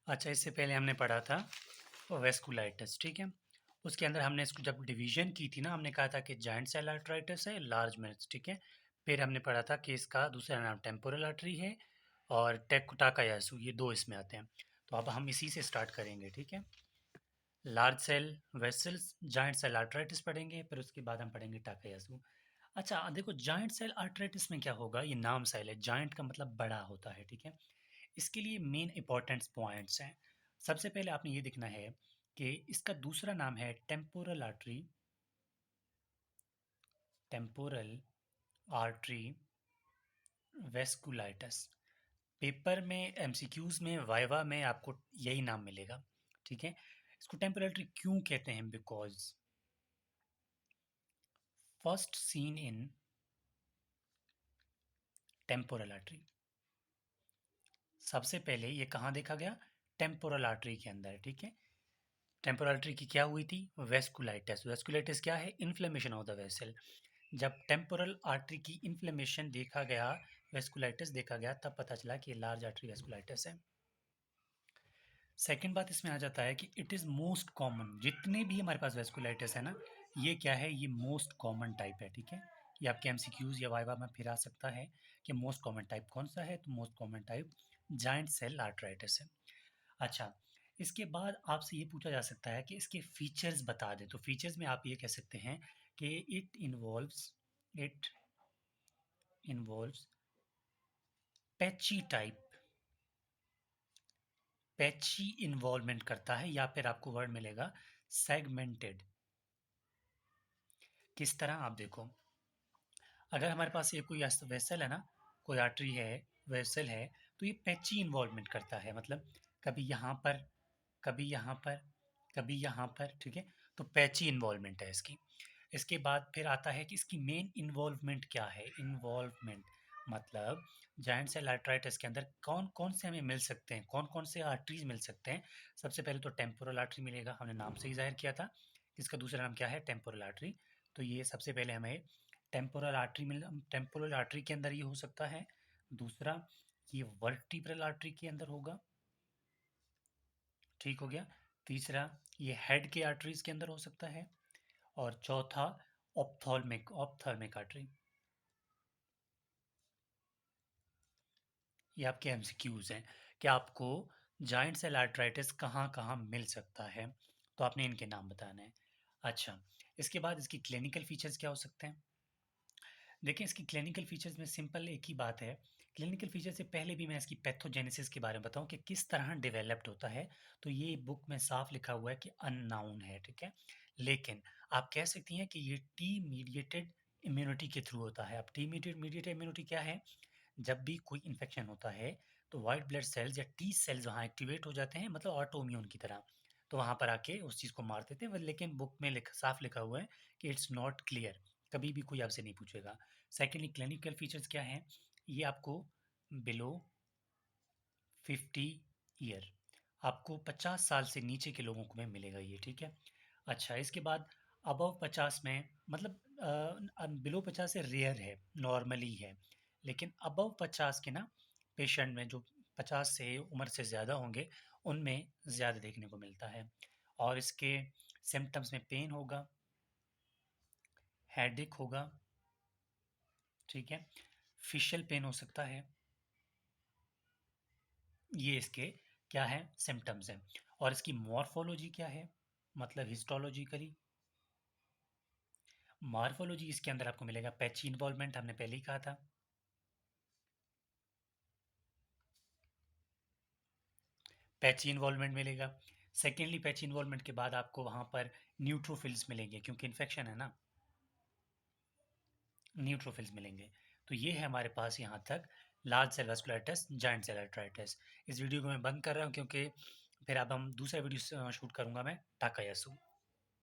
अच्छा, इससे पहले हमने पढ़ा था वेस्कुलाइटिस, ठीक है। उसके अंदर हमने इसको जब डिवीजन की थी ना, हमने कहा था कि जाइंट सेल आर्टराइटिस है, लार्ज में, ठीक है। फिर हमने पढ़ा था कि इसका दूसरा नाम टेम्पोरल आर्टरी है और टाकायासु, ये दो इसमें आते हैं। तो अब हम इसी से स्टार्ट करेंगे, ठीक है। Large cell vessels, giant cell arteritis पढ़ेंगे, फिर उसके बाद हम पढ़ेंगे टाकायासु। अच्छा, देखो जाइंट सेल आर्टराइटिस में क्या होगा, ये नाम सेल है, जाइंट का मतलब बड़ा होता है, ठीक है। इसके लिए मेन इंपॉर्टेंट पॉइंट्स हैं। सबसे पहले आपने ये देखना है कि इसका दूसरा नाम है temporal artery, temporal artery vasculitis. Paper में, एमसीक्यूज में, वाइवा में आपको यही नाम मिलेगा, ठीक है। इसको टेम्पोरल आर्टरी क्यों कहते हैं? Because first seen in temporal artery, सबसे पहले ये कहाँ देखा गया? टेम्पोरल आर्टरी के अंदर, ठीक है। टेम्पोरल आर्टरी की क्या हुई थी? वेस्कुलाइटिस। वेस्कुलाइटिस क्या है? Inflammation of the vessel. जब टेम्पोरल आर्टरी की इन्फ्लेमेशन देखा गया, वेस्कुलाइटिस देखा गया, तब पता चला कि ये लार्ज आर्टरी वेस्कुलाइटिस है। सेकेंड बात इसमें आ जाता है कि इट इज़ मोस्ट कॉमन, जितने भी हमारे पास वेस्कुलाइटिस है ना, ये क्या है? ये मोस्ट कॉमन टाइप है, ठीक है। ये आपके एमसीक्यूज या वाइवा में फिर आ सकता है कि मोस्ट कॉमन टाइप कौन सा है, तो most common type giant cell arteritis है। अच्छा, इसके बाद आपसे ये पूछा जा सकता है कि इसके फीचर्स बता दें, तो फीचर्स में आप ये कह सकते हैं कि it involves patchy type, patchy involvement करता है, या फिर आपको वर्ड मिलेगा सेगमेंटेड। किस तरह? आप देखो, अगर हमारे पास ये कोई वेसल है ना, कोई आर्टरी है, वेसल है, तो ये पैची इन्वॉल्वमेंट करता है, मतलब कभी यहाँ पर, कभी यहाँ पर, कभी यहाँ पर, ठीक है। तो पैची इन्वॉल्वमेंट है इसकी। इसके बाद फिर आता है कि इसकी मेन इन्वॉल्वमेंट क्या है? इन्वॉल्वमेंट मतलब जाइंट सेल आर्टराइटिस के अंदर कौन कौन से हमें मिल सकते हैं, कौन कौन से आर्टरीज मिल सकते हैं? सबसे पहले तो टेम्पोरल आर्टरी मिलेगा, हमने नाम से ही जाहिर किया था। इसका दूसरा नाम क्या है? Temporal artery. तो ये सबसे पहले हमें टेम्पोरल आर्टरी के अंदर ये हो सकता है। दूसरा, ये वर्टिब्रल आर्टरी के अंदर होगा, ठीक हो गया। तीसरा, ये हेड के आर्टरीज के अंदर हो सकता है। और चौथा, ऑप्थॉल्मिक आर्टरी। ये आपके एमसीक्यूज हैं कि आपको जाइंट सेल आर्टराइटिस कहाँ कहाँ मिल सकता है, तो आपने इनके नाम बताना है। अच्छा, इसके बाद इसकी क्लिनिकल फीचर्स क्या हो सकते हैं? देखिए, इसकी क्लिनिकल फीचर्स में सिंपल एक ही बात है। क्लिनिकल फीचर से पहले भी मैं इसकी पैथोजेनेसिस के बारे में बताऊं कि किस तरह डेवलप्ड होता है, तो ये बुक में साफ लिखा हुआ है कि अननाउन है, ठीक है। लेकिन आप कह सकती हैं कि ये टी मीडिएटेड इम्यूनिटी के थ्रू होता है। अब टी मीडिएटेड इम्यूनिटी क्या है? जब भी कोई इन्फेक्शन होता है, तो वाइट ब्लड सेल्स या टी सेल्स वहाँ एक्टिवेट हो जाते हैं, मतलब ऑटो इम्यून की तरह, तो वहाँ पर आके उस चीज़ को मार देते हैं। लेकिन बुक में साफ लिखा हुआ है कि इट्स नॉट क्लियर, कभी भी कोई आपसे नहीं पूछेगा। सेकेंडली, क्लिनिकल फीचर्स क्या हैं? ये आपको बिलो 50 ईयर, आपको 50 साल से नीचे के लोगों को में मिलेगा ये, ठीक है। अच्छा, इसके बाद अबव 50 में, मतलब बिलो 50 से रेयर है, नॉर्मली है। लेकिन अबव 50 के ना पेशेंट में, जो 50 से उम्र से ज़्यादा होंगे, उनमें ज़्यादा देखने को मिलता है। और इसके सिम्टम्स में पेन होगा, हेडेक होगा, ठीक है, फिशल पेन हो सकता है। ये इसके क्या है? सिम्टम्स हैं। और इसकी मॉर्फोलॉजी क्या है, मतलब हिस्टोलॉजिकली? मॉर्फोलॉजी इसके अंदर आपको मिलेगा पैची इन्वॉल्वमेंट, हमने पहले ही कहा था। पैची इन्वॉल्वमेंट मिलेगा। सेकेंडली, पैची इन्वॉल्वमेंट के बाद आपको वहाँ पर न्यूट्रोफिल्स मिलेंगे, क्योंकि इन्फेक्शन है ना, न्यूट्रोफिल्स मिलेंगे। तो ये है हमारे पास यहाँ तक large cell vasculitis, giant cell arteritis. इस वीडियो को मैं बंद कर रहा हूँ, क्योंकि फिर अब हम दूसरा वीडियो शूट करूँगा मैं टाकायासु।